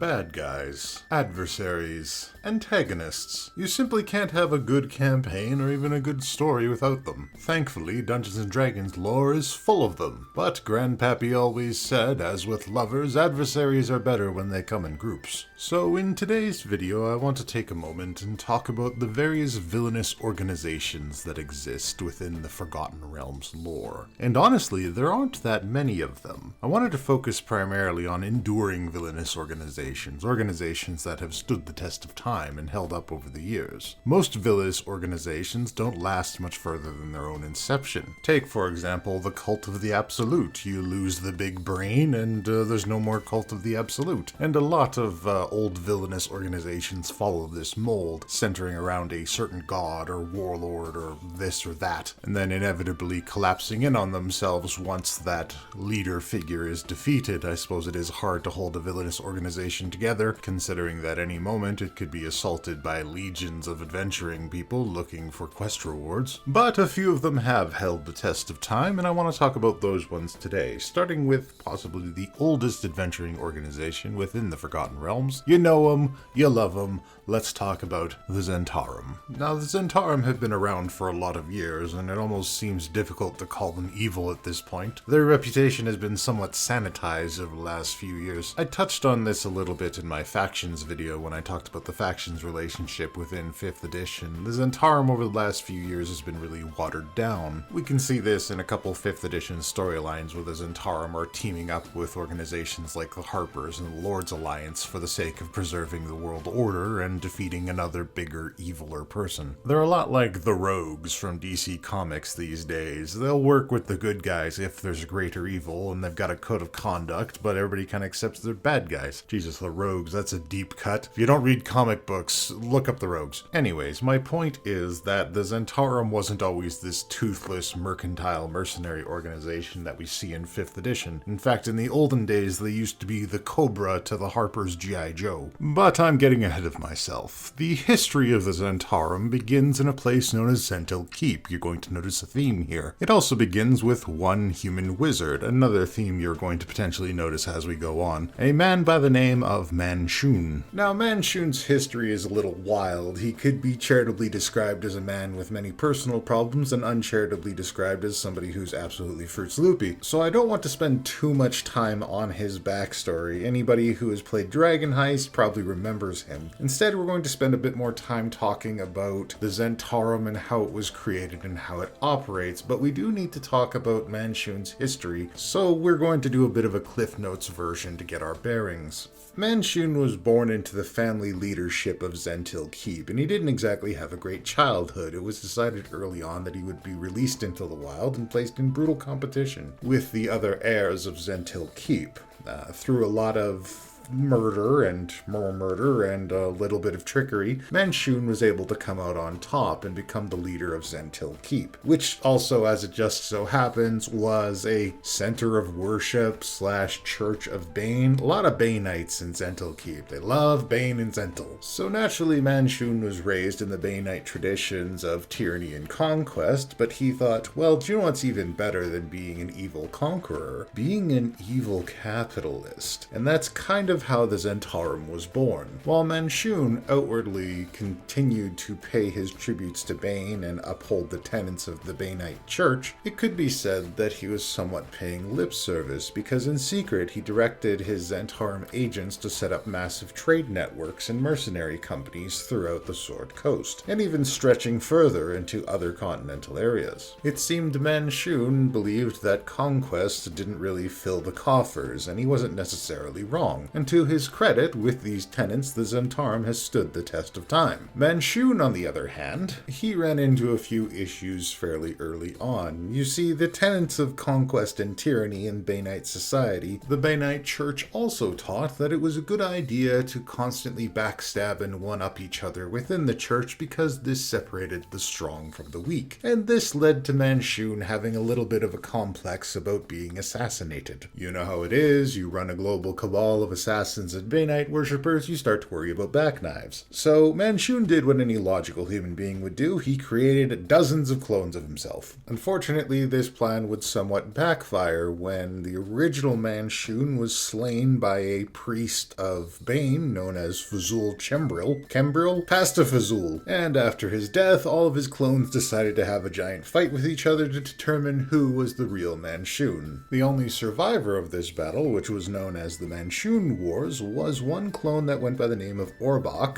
bad guys, adversaries, antagonists. You simply can't have a good campaign or even a good story without them. Thankfully, Dungeons & Dragons lore is full of them, but Grandpappy always said, as with lovers, adversaries are better when they come in groups. So in today's video, I want to take a moment and talk about the various villainous organizations that exist within the Forgotten Realms lore. And honestly, there aren't that many of them. I wanted to focus primarily on enduring villainous organizations that have stood the test of time and held up over the years. Most villainous organizations don't last much further than their own inception. Take, for example, the Cult of the Absolute. You lose the big brain and there's no more Cult of the Absolute. And a lot of old villainous organizations follow this mold, centering around a certain god or warlord or this or that, and then inevitably collapsing in on themselves once that leader figure is defeated. I suppose it is hard to hold a villainous organization together, considering that any moment it could be assaulted by legions of adventuring people looking for quest rewards. But a few of them have held the test of time, and I want to talk about those ones today, starting with possibly the oldest adventuring organization within the Forgotten Realms. You know them, you love them. Let's talk about the zhentarim. Now, the zhentarim have been around for a lot of years, and it almost seems difficult to call them evil at this point. Their reputation has been somewhat sanitized over the last few years. I touched on this a little bit in my factions video when I talked about the factions relationship within 5th edition. The zhentarim over the last few years has been really watered down. We can see this in a couple 5th edition storylines where the zhentarim are teaming up with organizations like the Harpers and the Lord's Alliance for the sake of preserving the world order and defeating another bigger, eviler person. They're a lot like the rogues from DC Comics these days. They'll work with the good guys if there's a greater evil and they've got a code of conduct, but everybody kind of accepts they're bad guys. Jesus, the rogues, that's a deep cut. If you don't read comic books, look up the rogues. Anyways, my point is that the zhentarim wasn't always this toothless, mercantile, mercenary organization that we see in 5th edition. In fact, in the olden days, they used to be the Cobra to the Harper's G.I. Joe. But I'm getting ahead of myself. The history of the zhentarim begins in a place known as Zhentil Keep. You're going to notice a theme here. It also begins with one human wizard, another theme you're going to potentially notice as we go on. A man by the name of Manshun. Now, Manshun's history is a little wild. He could be charitably described as a man with many personal problems and uncharitably described as somebody who's absolutely Fruits Loopy. So I don't want to spend too much time on his backstory. Anybody who has played Dragon Heist probably remembers him. Instead, we're going to spend a bit more time talking about the zhentarim and how it was created and how it operates, but we do need to talk about Manshun's history, so we're going to do a bit of a Cliff Notes version to get our bearings. Manshun was born into the family leadership of Zhentil Keep, and he didn't exactly have a great childhood. It was decided early on that he would be released into the wild and placed in brutal competition with the other heirs of Zhentil Keep. Through a lot of murder and more murder and a little bit of trickery, Manshun was able to come out on top and become the leader of Zhentil Keep, which also, as it just so happens, was a center of worship / Church of Bane. A lot of Baneites in Zhentil Keep. They love Bane and Zhentil. So naturally, Manshun was raised in the Baneite traditions of tyranny and conquest, but he thought, well, do you know what's even better than being an evil conqueror? Being an evil capitalist. And that's kind of how the zhentarim was born. While Manshun outwardly continued to pay his tributes to Bane and uphold the tenets of the Baneite Church, it could be said that he was somewhat paying lip service, because in secret he directed his zhentarim agents to set up massive trade networks and mercenary companies throughout the Sword Coast, and even stretching further into other continental areas. It seemed Manshun believed that conquest didn't really fill the coffers, and he wasn't necessarily wrong. And to his credit, with these tenets, the zhentarim has stood the test of time. Manshun, on the other hand, he ran into a few issues fairly early on. You see, the tenets of conquest and tyranny in Baneite society, the Baneite Church also taught that it was a good idea to constantly backstab and one-up each other within the church because this separated the strong from the weak. And this led to Manshun having a little bit of a complex about being assassinated. You know how it is, you run a global cabal of assassins assassins and Bainite worshippers, you start to worry about back knives. So Manchun did what any logical human being would do. He created dozens of clones of himself. Unfortunately, this plan would somewhat backfire when the original Manchun was slain by a priest of Bane known as Fazul Kembril, Pasta Fazul. And after his death, all of his clones decided to have a giant fight with each other to determine who was the real Manchun. The only survivor of this battle, which was known as the Manchun Wars, was one clone that went by the name of Orbach,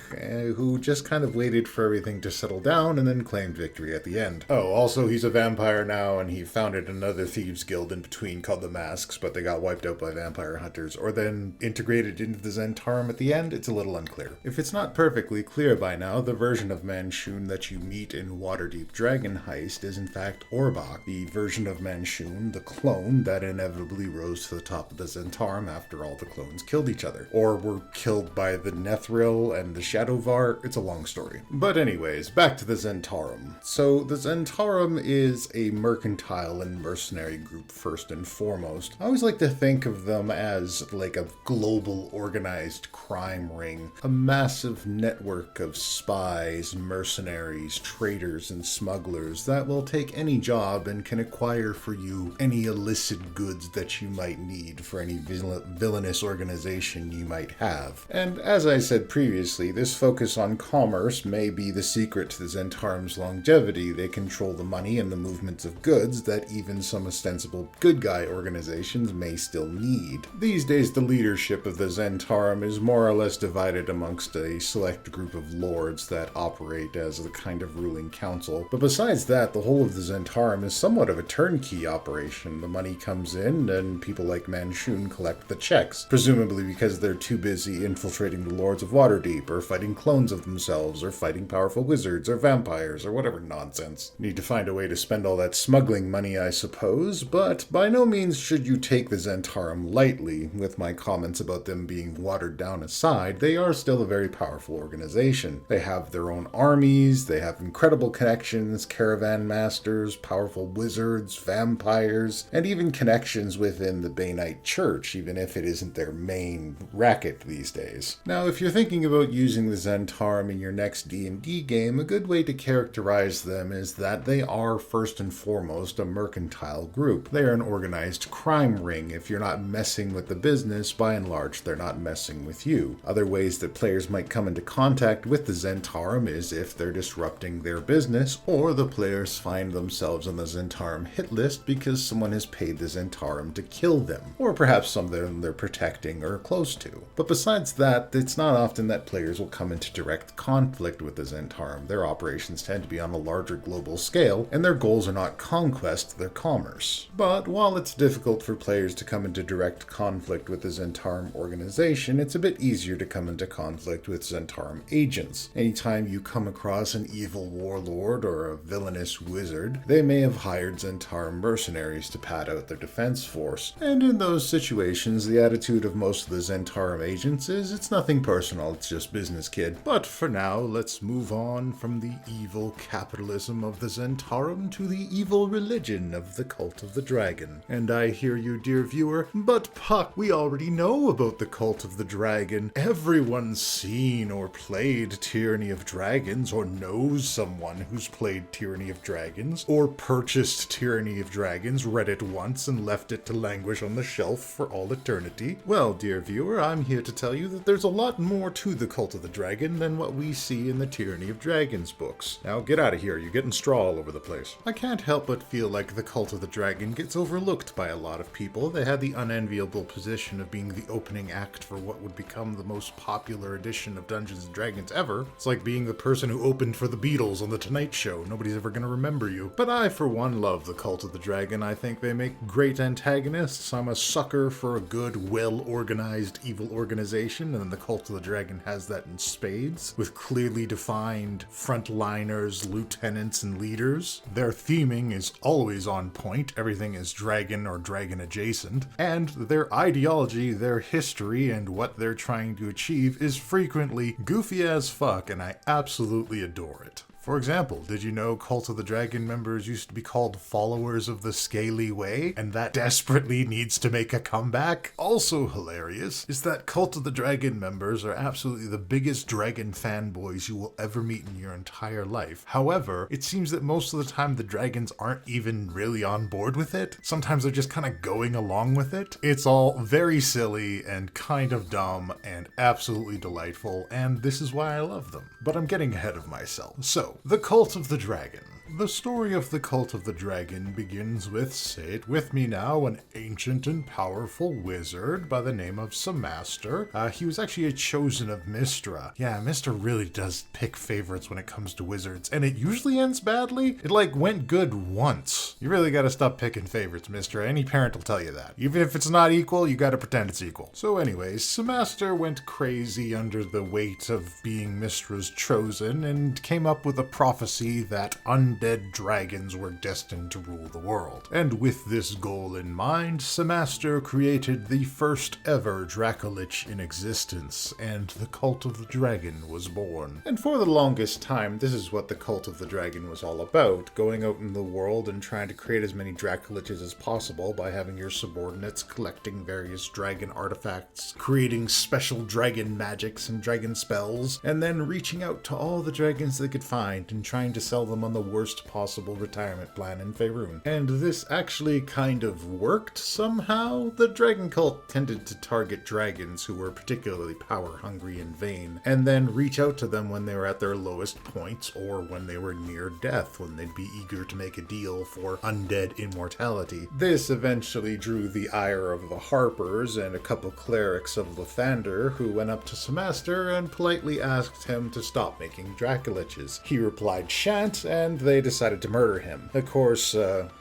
who just kind of waited for everything to settle down and then claimed victory at the end. Oh, also he's a vampire now, and he founded another thieves guild in between called the Masks, but they got wiped out by vampire hunters, or then integrated into the zhentarim at the end. It's a little unclear. If it's not perfectly clear by now, the version of Manchun that you meet in Waterdeep Dragon Heist is in fact Orbach, the version of Manchun, the clone that inevitably rose to the top of the zhentarim after all the clones killed each other, or were killed by the Nethril and the Shadowvar. It's a long story. But anyways, back to the zhentarim. So the zhentarim is a mercantile and mercenary group first and foremost. I always like to think of them as like a global organized crime ring, a massive network of spies, mercenaries, traders, and smugglers that will take any job and can acquire for you any illicit goods that you might need for any villainous organization you might have. And as I said previously, this focus on commerce may be the secret to the zhentarim's longevity. They control the money and the movements of goods that even some ostensible good guy organizations may still need. These days, the leadership of the zhentarim is more or less divided amongst a select group of lords that operate as the kind of ruling council. But besides that, the whole of the zhentarim is somewhat of a turnkey operation. The money comes in, and people like Manchun collect the checks, presumably because they're too busy infiltrating the lords of Waterdeep, or fighting clones of themselves, or fighting powerful wizards, or vampires, or whatever nonsense. Need to find a way to spend all that smuggling money, I suppose, but by no means should you take the zhentarim lightly. With my comments about them being watered down aside, they are still a very powerful organization. They have their own armies, they have incredible connections, caravan masters, powerful wizards, vampires, and even connections within the Bainite Church, even if it isn't their main racket these days. Now, if you're thinking about using the zhentarim in your next D&D game, a good way to characterize them is that they are first and foremost a mercantile group. They are an organized crime ring. If you're not messing with the business, by and large, they're not messing with you. Other ways that players might come into contact with the zhentarim is if they're disrupting their business, or the players find themselves on the zhentarim hit list because someone has paid the zhentarim to kill them, or perhaps some of them they're protecting or close to. But besides that, it's not often that players will come into direct conflict with the zhentarim. Their operations tend to be on a larger global scale, and their goals are not conquest, they're commerce. But while it's difficult for players to come into direct conflict with the zhentarim organization, it's a bit easier to come into conflict with zhentarim agents. Anytime you come across an evil warlord or a villainous wizard, they may have hired zhentarim mercenaries to pad out their defense force. And in those situations, the attitude of most of the zhentarim agents is, it's nothing personal, it's just business, kid. But for now, let's move on from the evil capitalism of the zhentarim to the evil religion of the Cult of the Dragon. And I hear you, dear viewer, but Puck, we already know about the Cult of the Dragon. Everyone's seen or played Tyranny of Dragons, or knows someone who's played Tyranny of Dragons, or purchased Tyranny of Dragons, read it once and left it to languish on the shelf for all eternity. Well, dear viewer, I'm here to tell you that there's a lot more to the Cult of the Dragon than what we see in the Tyranny of Dragons books. Now get out of here, you're getting straw all over the place. I can't help but feel like the Cult of the Dragon gets overlooked by a lot of people. They had the unenviable position of being the opening act for what would become the most popular edition of Dungeons & Dragons ever. It's like being the person who opened for the Beatles on The Tonight Show. Nobody's ever gonna remember you. But I, for one, love the Cult of the Dragon. I think they make great antagonists. I'm a sucker for a good, well-organized evil organization, and the Cult of the Dragon has that in spades, with clearly defined frontliners, lieutenants, and leaders. Their theming is always on point. Everything is dragon or dragon adjacent. And their ideology, their history, and what they're trying to achieve is frequently goofy as fuck, and I absolutely adore it. For example, did you know Cult of the Dragon members used to be called followers of the Scaly Way, and that desperately needs to make a comeback? Also hilarious is that Cult of the Dragon members are absolutely the biggest dragon fanboys you will ever meet in your entire life. However, it seems that most of the time the dragons aren't even really on board with it. Sometimes they're just kind of going along with it. It's all very silly and kind of dumb and absolutely delightful, and this is why I love them. But I'm getting ahead of myself. So, the Cult of the Dragon. The story of the Cult of the Dragon begins with, say it with me now, an ancient and powerful wizard by the name of Samaster. He was actually a chosen of Mystra. Yeah, Mystra really does pick favorites when it comes to wizards, and it usually ends badly. It went good once. You really gotta stop picking favorites, Mystra. Any parent will tell you that. Even if it's not equal, you gotta pretend it's equal. So anyways, Samaster went crazy under the weight of being Mystra's chosen and came up with a prophecy that undead dragons were destined to rule the world. And with this goal in mind, Samaster created the first ever Dracolich in existence, and the Cult of the Dragon was born. And for the longest time, this is what the Cult of the Dragon was all about, going out in the world and trying to create as many Dracoliches as possible by having your subordinates collecting various dragon artifacts, creating special dragon magics and dragon spells, and then reaching out to all the dragons they could find and trying to sell them on the worst possible retirement plan in Faerun. And this actually kind of worked somehow. The dragon cult tended to target dragons who were particularly power hungry and vain, and then reach out to them when they were at their lowest points or when they were near death, when they'd be eager to make a deal for undead immortality. This eventually drew the ire of the Harpers and a couple clerics of Lathander, who went up to Samaster and politely asked him to stop making Dracoliches. He replied shan't, and they decided to murder him. Of course,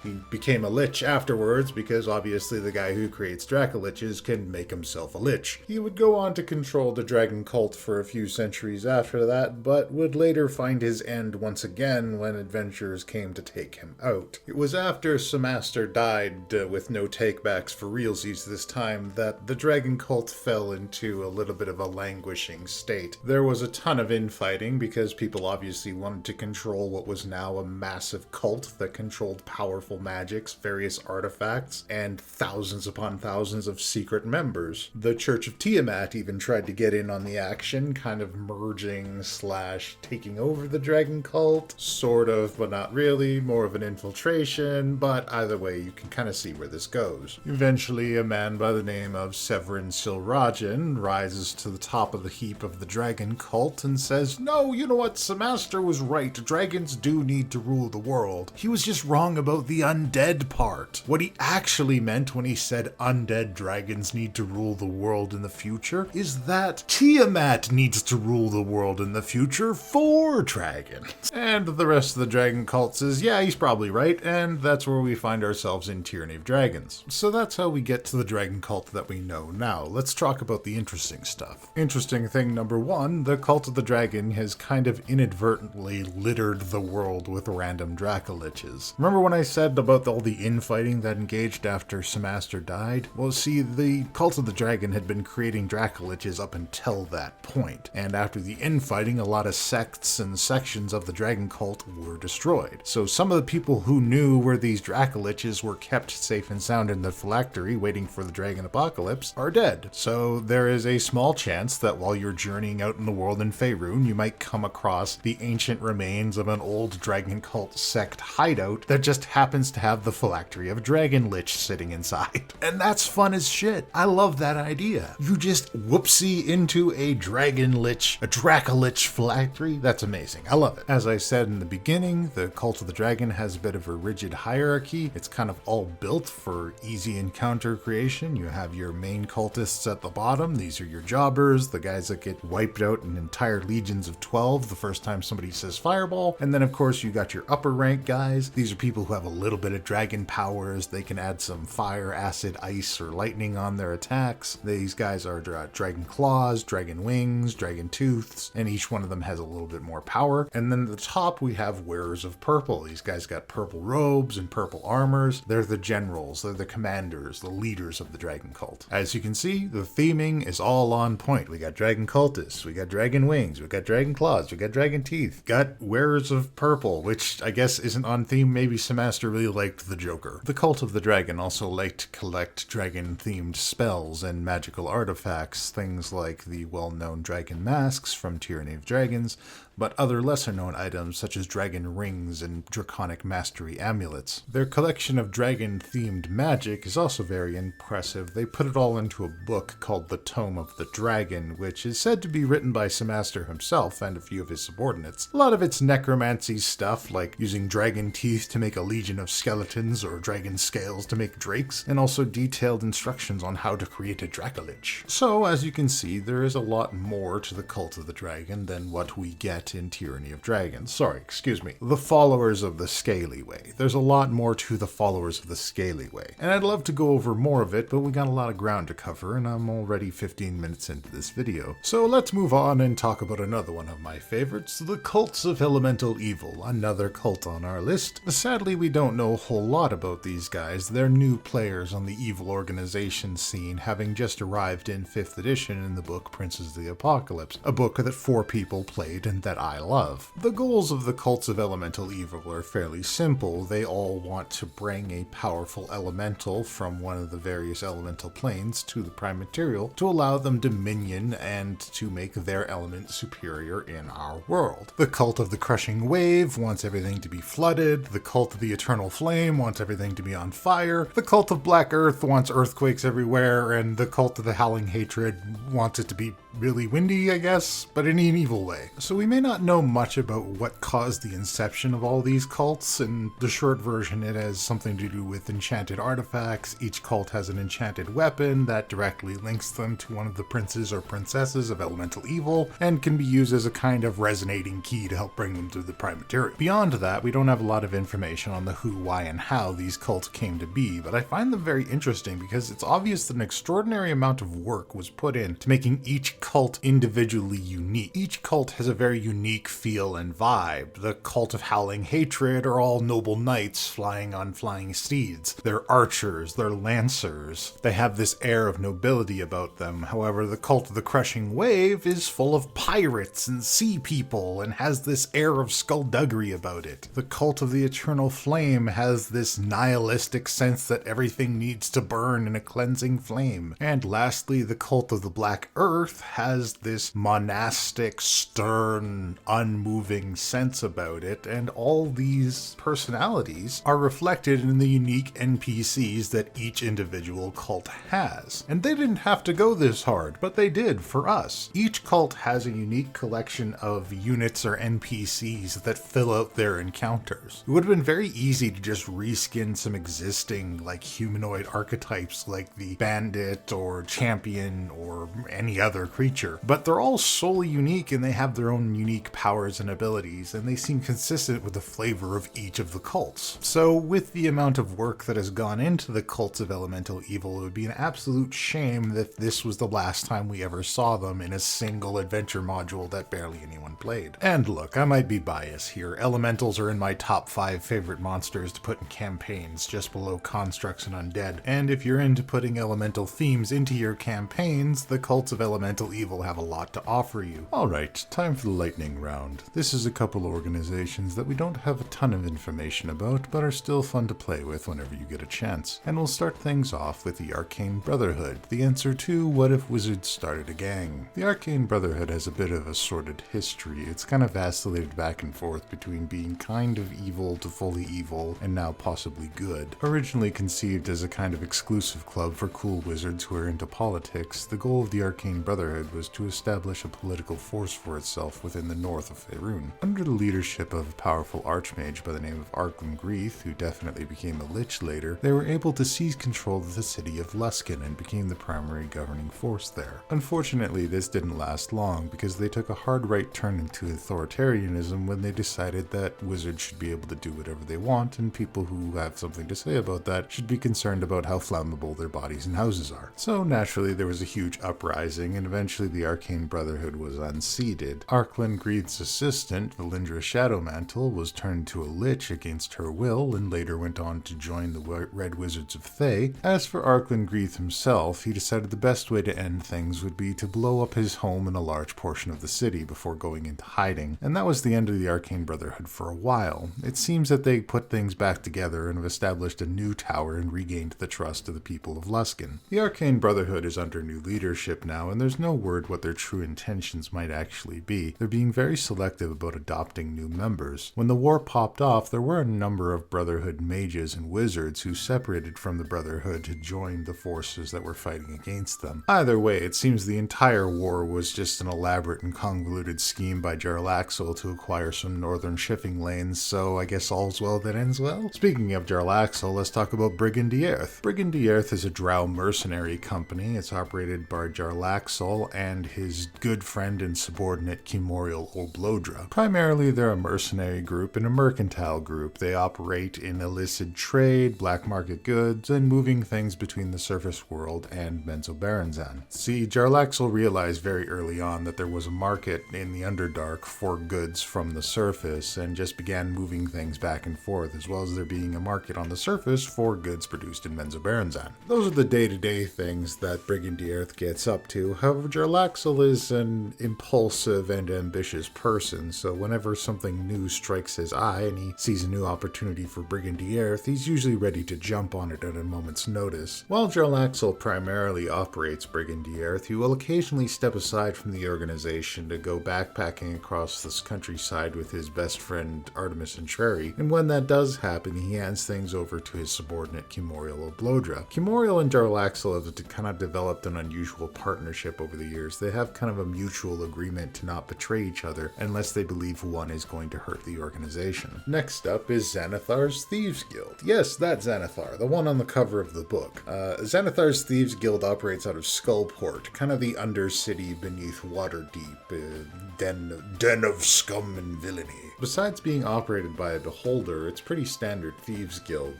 he became a lich afterwards because obviously the guy who creates Dracoliches can make himself a lich. He would go on to control the dragon cult for a few centuries after that, but would later find his end once again when adventurers came to take him out. It was after Samaster died, with no takebacks for realsies this time, that the dragon cult fell into a little bit of a languishing state. There was a ton of infighting because people obviously wanted to control what was now a massive cult that controlled powerful magics, various artifacts, and thousands upon thousands of secret members. The Church of Tiamat even tried to get in on the action, kind of merging / taking over the dragon cult, sort of, but not really, more of an infiltration, but either way, you can kind of see where this goes. Eventually, a man by the name of Severin Silrajan rises to the top of the heap of the dragon cult and says, "No, you know what, Samaster was right, dragons do need to rule the world. He was just wrong about the undead part. What he actually meant when he said undead dragons need to rule the world in the future is that Tiamat needs to rule the world in the future for dragons." And the rest of the dragon cult says, yeah, he's probably right, and that's where we find ourselves in Tyranny of Dragons. So that's how we get to the dragon cult that we know now. Let's talk about the interesting stuff. Interesting thing number one, the Cult of the Dragon has kind of inadvertently littered the world with random Dracoliches. Remember when I said about all the infighting that engaged after Samaster died? Well, see, the Cult of the Dragon had been creating Dracoliches up until that point, and after the infighting, a lot of sects and sections of the dragon cult were destroyed. So some of the people who knew where these Dracoliches were kept safe and sound in the phylactery waiting for the dragon apocalypse are dead. So there is a small chance that while you're journeying out in the world in Faerun, you might come across the ancient remains of an old dragon cult sect hideout that just happens to have the phylactery of a dragon lich sitting inside. And that's fun as shit. I love that idea. You just whoopsie into a dragon lich, a Dracolich phylactery. That's amazing. I love it. As I said in the beginning, the Cult of the Dragon has a bit of a rigid hierarchy. It's kind of all built for easy encounter creation. You have your main cultists at the bottom. These are your jobbers, the guys that get wiped out in entire legions of 12 the first time somebody says fireball. And then of course you got got your upper rank guys. These are people who have a little bit of dragon powers. They can add some fire, acid, ice, or lightning on their attacks. These guys are dragon claws, dragon wings, dragon tooths, and each one of them has a little bit more power. And then at the top we have wearers of purple. These guys got purple robes and purple armors. They're the generals, they're the commanders, the leaders of the dragon cult. As you can see, the theming is all on point. We got dragon cultists, we got dragon wings, we got dragon claws, we got dragon teeth, got wearers of purple, which I guess isn't on theme. Maybe Samaster really liked the Joker. The cult of the dragon also liked to collect dragon-themed spells and magical artifacts, things like the well-known dragon masks from Tyranny of Dragons, but other lesser-known items such as dragon rings and draconic mastery amulets. Their collection of dragon-themed magic is also very impressive. They put it all into a book called The Tome of the Dragon, which is said to be written by Samaster himself and a few of his subordinates. A lot of it's necromancy stuff, like using dragon teeth to make a legion of skeletons or dragon scales to make drakes, and also detailed instructions on how to create a dracolich. So, as you can see, there is a lot more to the cult of the dragon than what we get in Tyranny of Dragons. The followers of the Scaly Way. There's a lot more to the followers of the Scaly Way. And I'd love to go over more of it, but we got a lot of ground to cover, and I'm already 15 minutes into this video. So let's move on and talk about another one of my favorites, the cults of elemental evil, another cult on our list. Sadly, we don't know a whole lot about these guys. They're new players on the evil organization scene, having just arrived in 5th edition in the book Princes of the Apocalypse, a book that 4 people played and that I love. The goals of the cults of elemental evil are fairly simple. They all want to bring a powerful elemental from one of the various elemental planes to the prime material to allow them dominion and to make their element superior in our world. The cult of the crushing wave wants everything to be flooded. The cult of the eternal flame wants everything to be on fire. The cult of black earth wants earthquakes everywhere, and the cult of the howling hatred wants it to be really windy, I guess, but in an evil way. So we may not know much about what caused the inception of all these cults. In the short version, it has something to do with enchanted artifacts. Each cult has an enchanted weapon that directly links them to one of the princes or princesses of elemental evil and can be used as a kind of resonating key to help bring them to the prime material. Beyond that, we don't have a lot of information on the who, why, and how these cults came to be, but I find them very interesting because it's obvious that an extraordinary amount of work was put in to making each cult individually unique. Each cult has a very unique feel and vibe. The cult of howling hatred are all noble knights flying on flying steeds. They're archers, they're lancers. They have this air of nobility about them. However, the cult of the crushing wave is full of pirates and sea people and has this air of skullduggery about it. The cult of the eternal flame has this nihilistic sense that everything needs to burn in a cleansing flame. And lastly, the cult of the black earth has this monastic, stern, unmoving sense about it, and all these personalities are reflected in the unique NPCs that each individual cult has. And they didn't have to go this hard, but they did for us. Each cult has a unique collection of units or NPCs that fill out their encounters. It would have been very easy to just reskin some existing humanoid archetypes like the bandit or champion or any other creature, but they're all solely unique and they have their own unique powers and abilities, and they seem consistent with the flavor of each of the cults. So with the amount of work that has gone into the cults of elemental evil, it would be an absolute shame that this was the last time we ever saw them in a single adventure module that barely anyone played. And look, I might be biased here. Elementals are in my top 5 favorite monsters to put in campaigns, just below constructs and undead. And if you're into putting elemental themes into your campaigns, the cults of elemental evil have a lot to offer you. Alright, time for the lightning round. This is a couple organizations that we don't have a ton of information about, but are still fun to play with whenever you get a chance. And we'll start things off with the Arcane Brotherhood, the answer to what if wizards started a gang. The Arcane Brotherhood has a bit of a sordid history. It's kind of vacillated back and forth between being kind of evil to fully evil, and now possibly good. Originally conceived as a kind of exclusive club for cool wizards who are into politics, the goal of the Arcane Brotherhood Brotherhood was to establish a political force for itself within the north of Faerun. Under the leadership of a powerful archmage by the name of Arcane Brotherhood, who definitely became a lich later, they were able to seize control of the city of Luskan and became the primary governing force there. Unfortunately, this didn't last long because they took a hard right turn into authoritarianism when they decided that wizards should be able to do whatever they want, and people who have something to say about that should be concerned about how flammable their bodies and houses are. So naturally, there was a huge uprising, and eventually the Arcane Brotherhood was unseated. Arcane Brotherhood's assistant, Valindra Shadowmantle, was turned to a lich against her will, and later went on to join the Red Wizards of Thay. As for Arcane Brotherhood himself, he decided the best way to end things would be to blow up his home and a large portion of the city before going into hiding, and that was the end of the Arcane Brotherhood for a while. It seems that they put things back together and have established a new tower and regained the trust of the people of Luskan. The Arcane Brotherhood is under new leadership now, and there's no word what their true intentions might actually be. They're being very selective about adopting new members. When the war popped off, there were a number of Brotherhood mages and wizards who separated from the Brotherhood to join the forces that were fighting against them. Either way, it seems the entire war was just an elaborate and convoluted scheme by Jarlaxle to acquire some northern shipping lanes, so I guess all's well that ends well. Speaking of Jarlaxle, let's talk about Bregan D'aerthe. Bregan D'aerthe is a drow mercenary company. It's operated by Jarlaxle and his good friend and subordinate Kimoriel Oblodra. Primarily, they're a mercenary group and a mercantile group. They operate in illicit trade, black market goods, and moving things between the surface world and Menzoberranzan. See, Jarlaxle realized very early on that there was a market in the Underdark for goods from the surface and just began moving things back and forth, as well as there being a market on the surface for goods produced in Menzoberranzan. Those are the day-to-day things that Bregan D'aerthe gets up to. However, Jarlaxle is an impulsive and ambitious person, so whenever something new strikes his eye and he sees a new opportunity for Bregan D'aerthe, he's usually ready to jump on it at a moment's notice. While Jarlaxle primarily operates Bregan D'aerthe, he will occasionally step aside from the organization to go backpacking across this countryside with his best friend Artemis Entreri, and when that does happen, he hands things over to his subordinate Kimoriel Oblodra. Kimoriel and Jarlaxle have kind of developed an unusual partnership over the years. They have kind of a mutual agreement to not betray each other unless they believe one is going to hurt the organization. Next up is Xanathar's Thieves Guild. Yes, that Xanathar, the one on the cover of the book. Xanathar's Thieves Guild operates out of Skullport, kind of the undercity beneath Waterdeep, den of scum and villainy. Besides being operated by a beholder, it's pretty standard thieves guild.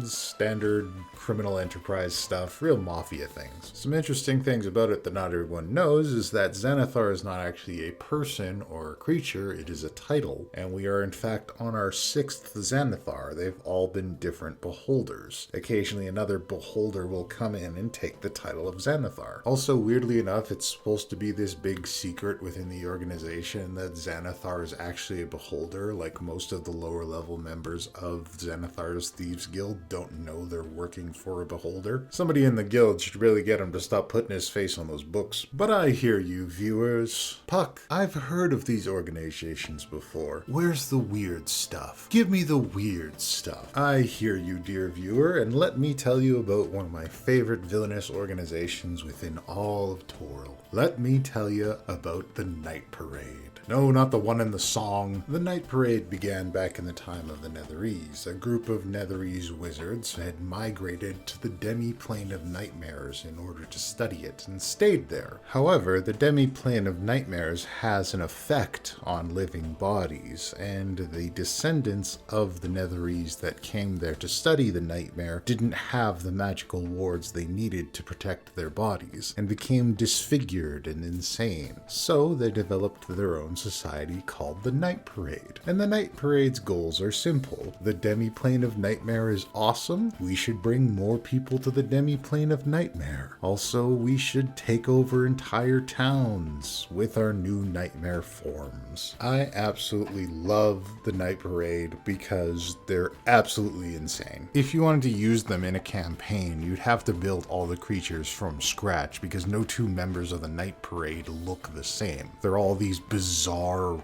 Standard criminal enterprise stuff, real mafia things. Some interesting things about it that not everyone knows is that Xanathar is not actually a person or a creature, it is a title. And we are in fact on our 6th Xanathar. They've all been different beholders. Occasionally another beholder will come in and take the title of Xanathar. Also, weirdly enough, it's supposed to be this big secret within the organization that Xanathar is actually a beholder. Like most of the lower level members of Xanathar's Thieves Guild don't know they're working for a beholder. Somebody in the guild should really get him to stop putting his face on those books. But I hear you, viewers. Puck, I've heard of these organizations before. Where's the weird stuff? Give me the weird stuff. I hear you, dear viewer, and let me tell you about one of my favorite villainous organizations within all of Toril. Let me tell you about the Night Parade. No, not the one in the song. The Night Parade began back in the time of the Netherese. A group of Netherese wizards had migrated to the demi-plane of nightmares in order to study it and stayed there. However, the demi-plane of nightmares has an effect on living bodies, and the descendants of the Netherese that came there to study the nightmare didn't have the magical wards they needed to protect their bodies, and became disfigured and insane. So they developed their own society called the Night Parade. And the Night Parade's goals are simple. The demi-plane of nightmare is awesome. We should bring more people to the demi-plane of nightmare. Also, we should take over entire towns with our new nightmare forms. I absolutely love the Night Parade because they're absolutely insane. If you wanted to use them in a campaign, you'd have to build all the creatures from scratch because no two members of the Night Parade look the same. They're all these bizarre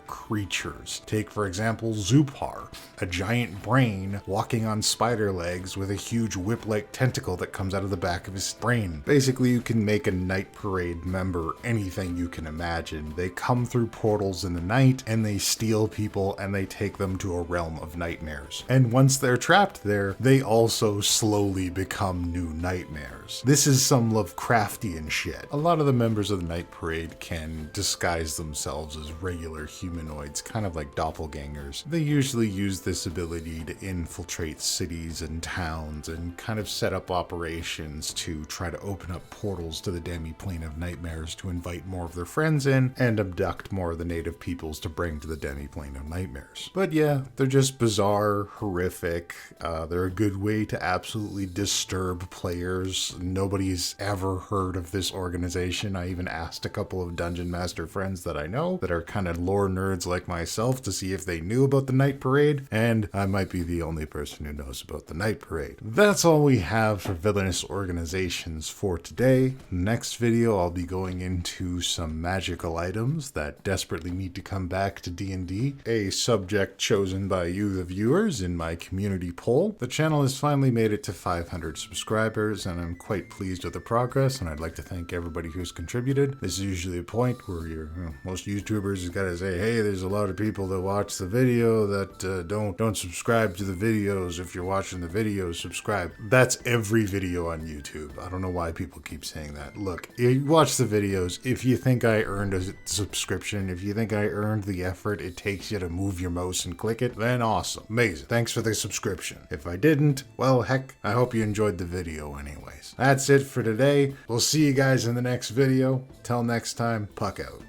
creatures. Take, for example, Zupar, a giant brain walking on spider legs with a huge whip-like tentacle that comes out of the back of his brain. Basically, you can make a Night Parade member remember anything you can imagine. They come through portals in the night, and they steal people, and they take them to a realm of nightmares. And once they're trapped there, they also slowly become new nightmares. This is some Lovecraftian shit. A lot of the members of the Night Parade can disguise themselves as regular humanoids, kind of like doppelgangers. They usually use this ability to infiltrate cities and towns and kind of set up operations to try to open up portals to the demi-plane of nightmares to invite more of their friends in and abduct more of the native peoples to bring to the demi-plane of nightmares. But yeah, they're just bizarre, horrific. They're a good way to absolutely disturb players. Nobody's ever heard of this organization. I even asked a couple of Dungeon Master friends that I know that are kind of lore nerds like myself to see if they knew about the Night Parade, and I might be the only person who knows about the Night Parade. That's all we have for villainous organizations for today. Next video, I'll be going into some magical items that desperately need to come back to D&D, a subject chosen by you, the viewers, in my community poll. The channel has finally made it to 500 subscribers, and I'm quite pleased with the progress, and I'd like to thank everybody who's contributed. This is usually a point where most YouTubers have got to say, hey, there's a lot of people that watch the video that don't subscribe to the videos. If you're watching the videos, subscribe. That's every video on YouTube. I don't know why people keep saying that. Look, you watch the videos. If you think I earned a subscription, if you think I earned the effort it takes you to move your mouse and click it, then awesome. Amazing. Thanks for the subscription. If I didn't, well, heck, I hope you enjoyed the video anyways. That's it for today. We'll see you guys in the next video. Till next time, Puck out.